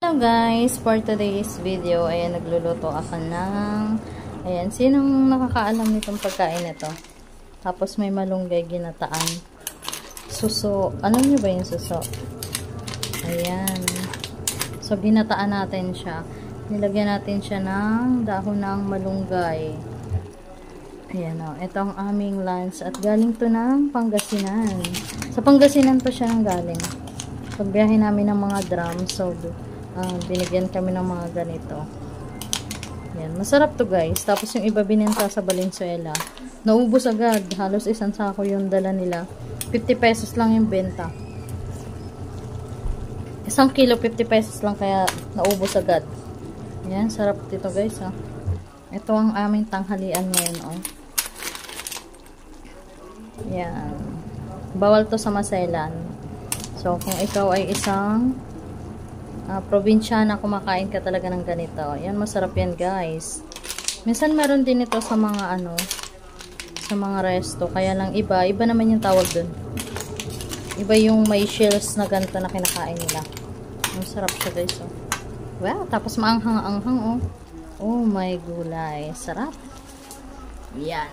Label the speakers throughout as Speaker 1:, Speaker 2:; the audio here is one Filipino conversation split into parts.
Speaker 1: Hello guys, for today's video, ayan, nagluluto ako ng, ayan, sinong nakakaalam nitong pagkain ito? Tapos may malunggay ginataan. Suso, alam nyo ba yung suso? Ayan. So, ginataan natin siya. Nilagyan natin siya ng dahon ng malunggay. Ayan o, ito ang aming lunch at galing to ng Pangasinan. Sa Pangasinan pa siya nang galing. Pagbiyahe namin ng mga drum, so, binigyan kami ng mga ganito. Yan, masarap to guys. Tapos yung iba binenta sa Valenzuela. Naubos agad. Halos isang sako yung dala nila. 50 pesos lang yung benta. Isang kilo 50 pesos lang kaya naubos agad. Yan, sarap dito guys. Oh. Ito ang aming tanghalian ngayon. Oh. Yan. Bawal to sa Maselan. So, kung ikaw ay isang probinsyana, kumakain ka talaga ng ganito. Yan, masarap yan guys. Minsan meron din ito sa mga sa mga resto. Kaya lang iba naman yung tawag dun. Iba yung may shells na ganito na kinakain nila. Masarap siya guys. Oh. Wow, tapos maanghang-anghang oh. Oh my gulay. Sarap. Yan.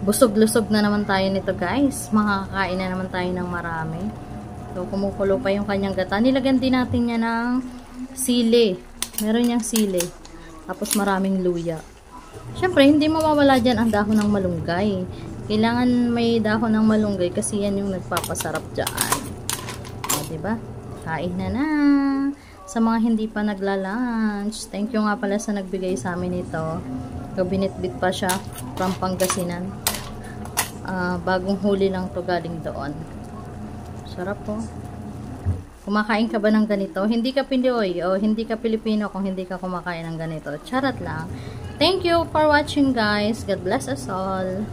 Speaker 1: Busog-lusog na naman tayo nito guys. Makakain na naman tayo ng marami. So, kumukulo pa yung kanyang gata. Nilagyan din natin niya ng sili. Meron niyang sili. Tapos maraming luya. Siyempre, hindi mawawala dyan ang dahon ng malunggay. Kailangan may dahon ng malunggay kasi yan yung nagpapasarap dyan. O, diba? Kain na. Sa mga hindi pa nagla-lunch, thank you nga pala sa nagbigay sa amin ito. Kabinitbit pa siya from Pangasinan. Bagong huli lang to galing doon. Sarap po. Kumakain ka ba ng ganito? Hindi ka Pinoy o hindi ka Pilipino kung hindi ka kumakain ng ganito. Charot lang. Thank you for watching guys. God bless us all.